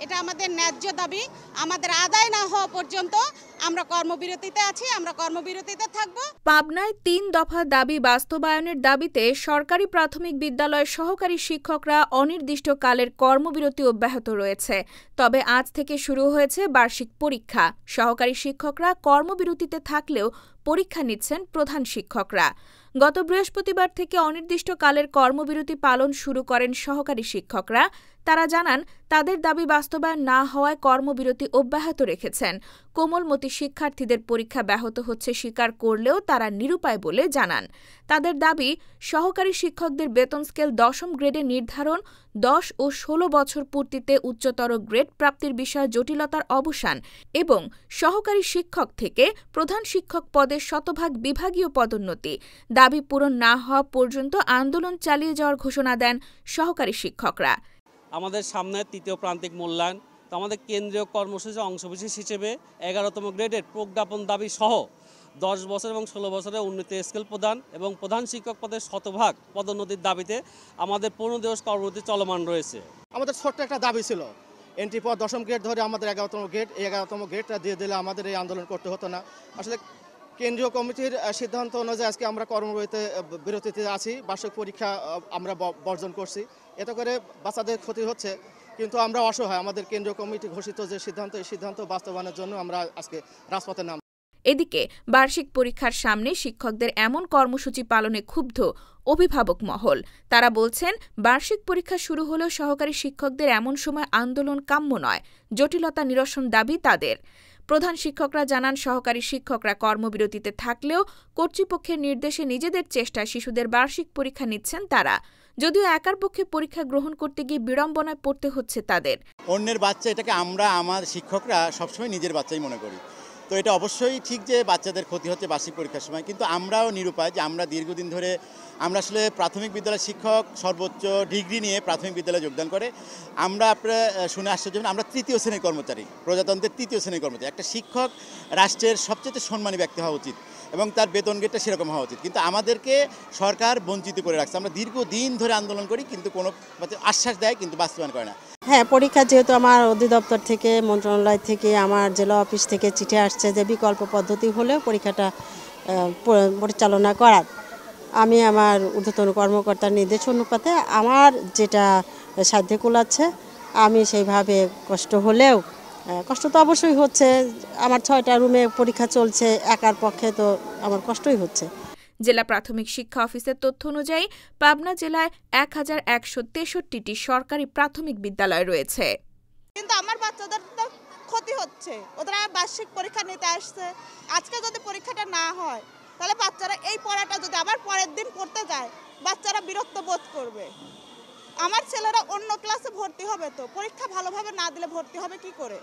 এটা আমাদের ন্যায্য দাবি। আমাদের আদায় না হওয়া পর্যন্ত আমরা কর্মবিরতিতে আছি, আমরা কর্মবিরতিতে থাকব। পাবনায় ৩ দফা দাবি বাস্তবায়নের দাবিতে সরকারি প্রাথমিক বিদ্যালয়ের সহকারী শিক্ষকরা অনির্দিষ্টকালের কর্মবিরতি অব্যাহত রয়েছে। তবে আজ থেকে শুরু হয়েছে বার্ষিক পরীক্ষা। সহকারী শিক্ষকরা কর্মবিরতিতে থাকলেও পরীক্ষা নিচ্ছেন প্রধান শিক্ষকরা। গত বৃহস্পতিবার থেকে অনির্দিষ্টকালের কর্মবিরতি পালন শুরু করেন সহকারী শিক্ষকরা। তারা জানান, তাদের দাবি বাস্তবায়ন না হওয়ায় কর্মবিরতি অব্যাহত রেখেছেন। কোমলমতি শিক্ষার্থীদের পরীক্ষা ব্যাহত হচ্ছে স্বীকার করলেও তারা নিরুপায় বলে জানান। তাদের দাবি, সহকারী শিক্ষকদের বেতন স্কেল ১০ম গ্রেডে নির্ধারণ, ১০ ও ১৬ বছর পূর্তিতে উচ্চতর গ্রেড প্রাপ্তির বিষয়ে জটিলতার অবসান এবং সহকারী শিক্ষক থেকে প্রধান শিক্ষক পদে শতভাগ বিভাগীয় পদোন্নতি। দাবি পূরণ না হওয়া পর্যন্ত আন্দোলন চালিয়ে যাওয়ার ঘোষণা দেন সহকারী শিক্ষকরা। আমাদের সামনে তৃতীয় প্রান্তিক মূল্যায়ন, তো আমাদের কেন্দ্রীয় কর্মসূচির অংশবিশেষ হিসেবে ১১তম গ্রেডের প্রজ্ঞাপন দাবি সহ ১০ বছর এবং ১৬ বছরের উন্নতি স্কেল প্রদান এবং প্রধান শিক্ষক পদের শতভাগ পদোন্নতির দাবিতে আমাদের ১৫ দিবস কর্মসূচি চলমান রয়েছে। আমাদের ছোট্ট একটা দাবি ছিল, এন্ট্রি পদ ১০ম গ্রেড ধরে আমাদের ১১তম গ্রেড, এই ১১তম গ্রেডটা দিয়ে দিলে আমাদের এই আন্দোলন করতে হতো না। আসলে কেন্দ্রীয় কমিটির সিদ্ধান্ত অনুযায়ী আজকে আমরা কর্মবিরতিতে আছি। বার্ষিক পরীক্ষা আমরা বর্জন করছি, এতে করে বাচ্চাদের ক্ষতি হচ্ছে, কিন্তু আমরা অসহায়। আমাদের কেন্দ্রীয় কমিটি ঘোষিত যে সিদ্ধান্ত, এই সিদ্ধান্ত বাস্তবায়নের জন্য আমরা আজকে রাজপথে নাম। এদিকে বার্ষিক পরীক্ষার সামনে শিক্ষকদের এমন কর্মসূচি পালনে ক্ষুব্ধ অভিভাবক মহল। তারা বলছেন, বার্ষিক পরীক্ষা শুরু হলেও সহকারী শিক্ষকদের এমন সময় আন্দোলন কাম্য নয়। জটিলতা নিরসন দাবি তাদের। প্রধান শিক্ষকরা জানান, সহকারী শিক্ষকরা কর্মবিরতিতে থাকলেও কর্তৃপক্ষের নির্দেশে নিজেদের চেষ্টায় শিশুদের বার্ষিক পরীক্ষা নিচ্ছেন তারা। যদিও একার পক্ষে পরীক্ষা গ্রহণ করতে গিয়ে বিড়ম্বনায় পড়তে হচ্ছে তাদের। অন্যের বাচ্চা, এটাকে আমার শিক্ষকরা সবসময় নিজের বাচ্চাই মনে করি। তো এটা অবশ্যই ঠিক যে বাচ্চাদের ক্ষতি হচ্ছে বার্ষিক পরীক্ষার সময়, কিন্তু আমরাও নিরুপায় যে আমরা দীর্ঘদিন ধরে আমরা আসলে প্রাথমিক বিদ্যালয়ের শিক্ষক, সর্বোচ্চ ডিগ্রি নিয়ে প্রাথমিক বিদ্যালয়ে যোগদান করে আমরা আপনারা শুনে আশ্চর্য হবেন, আমরা ৩য় শ্রেণীর কর্মচারী, প্রজাতন্ত্রের ৩য় শ্রেণীর কর্মচারী। একটা শিক্ষক রাষ্ট্রের সবচেয়ে সম্মানী ব্যক্তি হওয়া উচিত এবং তার বেতন গেটটা সেরকম হওয়া উচিত, কিন্তু আমাদেরকে সরকার বঞ্চিত করে রাখছে। আমরা দীর্ঘদিন ধরে আন্দোলন করি, কিন্তু কোনো আশ্বাস দেয় কিন্তু বাস্তবায়ন করে না। হ্যাঁ, পরীক্ষা যেহেতু আমার অধিদপ্তর থেকে, মন্ত্রণালয় থেকে, আমার জেলা অফিস থেকে চিঠি আসছে যে বিকল্প পদ্ধতি হলেও পরীক্ষাটা পরিচালনা করার, আমি আমার ঊর্ধ্বতন কর্মকর্তার নির্দেশ অনুপাতে আমার যেটা সাধ্যে কুলাচ্ছে আমি সেইভাবে কষ্ট হলেও, কষ্ট তো অবশ্যই হচ্ছে, আমার ৬টা রুমে পরীক্ষা চলছে, একার পক্ষে তো আমার কষ্টই হচ্ছে। জেলা প্রাথমিক শিক্ষা অফিসের তথ্য অনুযায়ী পাবনা জেলায় ১,১৬৩টি সরকারি প্রাথমিক বিদ্যালয় রয়েছে। কিন্তু আমার বাচ্চাদের তো ক্ষতি হচ্ছে, ওরা বার্ষিক পরীক্ষা নিতে আসছে। আজকে যদি পরীক্ষাটা না হয়, তাহলে বাচ্চারা এই পড়াটা যদি আবার পরের দিন পড়তে যায়, বাচ্চারা বিরক্ত বোধ করবে। আমার ছেলেরা অন্য ক্লাসে ভর্তি হবে, তো পরীক্ষা ভালোভাবে না দিলে ভর্তি হবে কি করে?